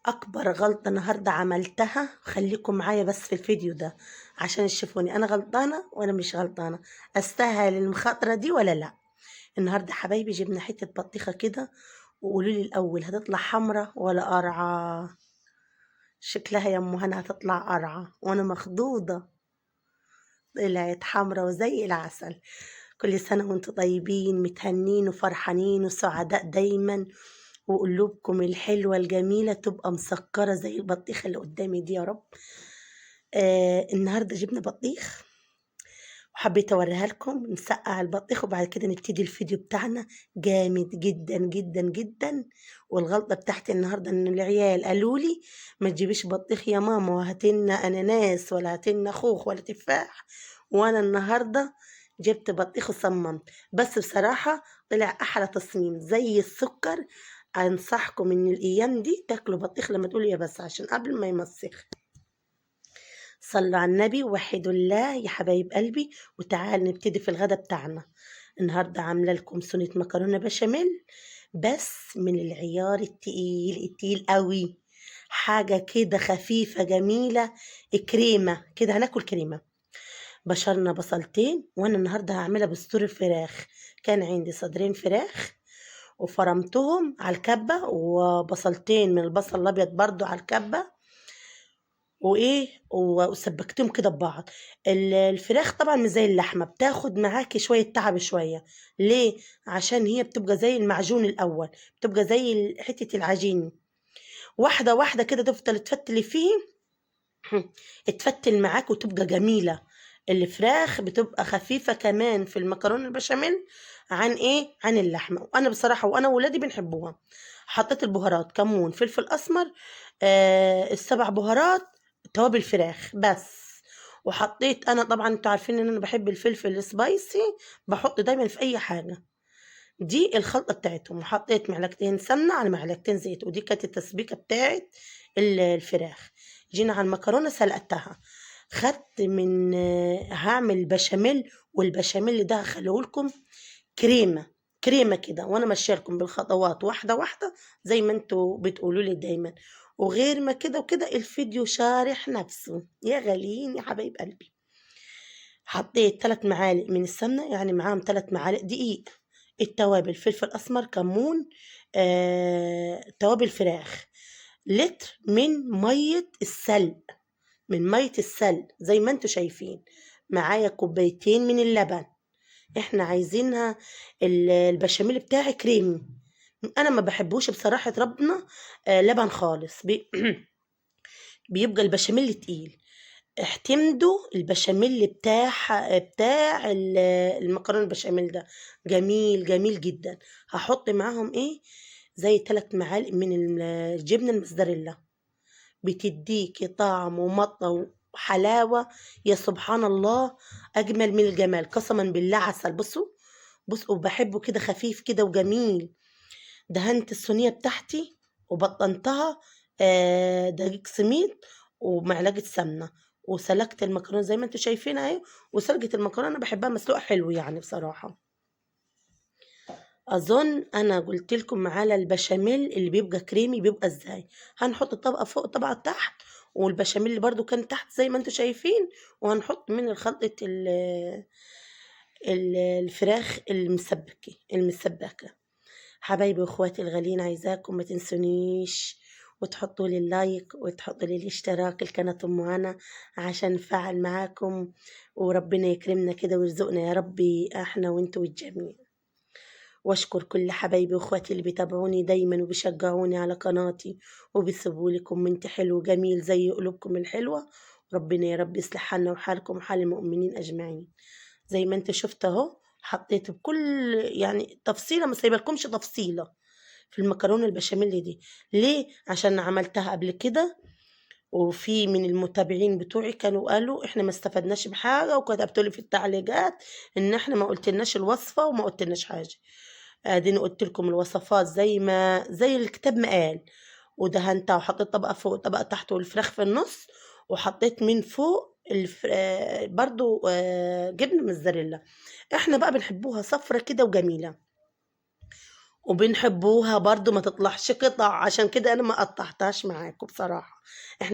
اكبر غلطة النهاردة عملتها، خليكم معايا بس في الفيديو ده عشان تشوفوني انا غلطانة ولا مش غلطانة، استاهل المخاطرة دي ولا لا. النهاردة حبايبي جبنا حتة بطيخة كده، وقولوا لي الاول هتطلع حمرة ولا قرعة؟ شكلها يا ام هنا هتطلع قرعة وانا مخضوضة. طلعت حمرة وزي العسل. كل سنة وانتم طيبين متهنين وفرحانين وسعداء دايما، وقلوبكم الحلوة الجميلة تبقى مسكرة زي البطيخة اللي قدامي دي يا رب. النهاردة جبنا بطيخ وحبيت اوريها لكم نسقع البطيخ، وبعد كده نبتدي الفيديو بتاعنا. جامد جدا جدا جدا. والغلطة بتاعتي النهاردة ان العيال قالوا لي ما تجيبيش بطيخ يا ماما، وهاتلنا اناناس ولا هاتلنا خوخ ولا تفاح. وانا النهاردة جبت بطيخ وصممت، بس بصراحة طلع احلى تصميم زي السكر. انصحكم ان الايام دي تاكلوا بطيخ لما تقولوا يا بس عشان قبل ما يمسخ. صلوا على النبي ووحدوا الله يا حبايب قلبي، وتعال نبتدي في الغدا بتاعنا. النهاردة عاملة لكم صينية مكرونة بشاميل، بس من العيار التقيل قوي. حاجة كده خفيفة جميلة، كريمة كده، هناكل كريمة. بشرنا بصلتين، وانا النهاردة هعملها بصدور الفراخ. كان عندي صدرين فراخ وفرمتهم على الكبة، وبصلتين من البصل الابيض برضو على الكبة، وسبكتهم كده ببعض. الفراخ طبعا مش زي اللحمه، بتاخد معاكي شويه تعب شويه. ليه؟ عشان هي بتبقى زي المعجون الاول، بتبقى زي حته العجين. واحده واحده كده تفضل تفتلي فيه تفتل معاك وتبقى جميله. الفراخ بتبقى خفيفه كمان في المكرونه البشاميل عن عن اللحمه. وانا بصراحه وانا وولادي بنحبوها. حطيت البهارات كمون فلفل اسمر، السبع بهارات، توابل فراخ بس. وحطيت انا طبعا انتوا عارفين ان انا بحب الفلفل السبايسي، بحط دايما في اي حاجه. دي الخلطه بتاعتهم. وحطيت معلقتين سمنه على معلقتين زيت، ودي كانت التسبيكه بتاعت الفراخ. جينا على المكرونه سلقتها. خدت من هعمل بشاميل، والبشاميل ده هخليه لكم كريمه كريمه كده، وانا ماشيه لكم بالخطوات واحده واحده زي ما انتوا بتقولوا لي دايما. وغير ما كده وكده الفيديو شارح نفسه يا غاليين يا حبايب قلبي. حطيت 3 معالق من السمنه، يعني معاهم 3 معالق دقيق. التوابل فلفل اسمر كمون، توابل فراخ. لتر من ميه السلق، من ميه السلق زي ما انتوا شايفين. معايا كوبايتين من اللبن. احنا عايزينها البشاميل بتاعي كريمي. انا ما بحبوش بصراحة ربنا لبن خالص بيبقى البشاميل تقيل. اعتمدوا البشاميل بتاع المكرونة البشاميل ده جميل جميل جدا. هحط معاهم زي 3 معالق من الجبنة الموتزاريلا، بتديكي طعم ومطة وحلاوة. يا سبحان الله، أجمل من الجمال قسما بالله. عسل. بصوا بحبه كده خفيف كده وجميل. دهنت الصينية بتاعتي وبطنتها دقيق سميد ومعلقة سمنة، وسلقت المكرونة زي ما انتوا شايفين اهي. وسلقة المكرونة أنا بحبها مسلوقة حلو يعني بصراحة. اظن انا قلت لكم على البشاميل اللي بيبقى كريمي بيبقى ازاي. هنحط طبقه فوق طبقه تحت، والبشاميل اللي برضو كان تحت زي ما انتم شايفين. وهنحط من خلطه الفراخ المسبكه. حبايبي واخواتي الغاليين، عايزاكم ما تنسونيش وتحطوا لي اللايك وتحطوا لي الاشتراك القناة ام هنا عشان نفعل معاكم، وربنا يكرمنا كده ويرزقنا يا ربي احنا وانتوا والجميع. واشكر كل حبايبي واخواتي اللي بيتابعوني دايما وبيشجعوني على قناتي، وبيسيبوا لي كومنت حلو جميل زي قلوبكم الحلوة. ربنا يا رب يصلح حالنا وحالكم وحال المؤمنين اجمعين. زي ما انت شفت اهو، حطيت بكل يعني تفصيلة، ما سايبلكمش تفصيلة في المكرونة البشاميل دي. ليه؟ عشان عملتها قبل كده، وفي من المتابعين بتوعي كانوا قالوا احنا ما استفدناش بحاجة، وكتبتوا لي في التعليقات ان احنا ما قلتلناش الوصفة وما قلتلناش حاجة. اديني قلت لكم الوصفات زي الكتاب ما قال. ودهنتها وحطيت طبقة فوق طبقة تحت والفراخ في النص. وحطيت من فوق برضو جبنة موتزاريلا. احنا بقى بنحبوها صفرة كده وجميلة. وبنحبوها برضو ما تطلعش قطع، عشان كده انا ما قطعتهاش معاكم بصراحة.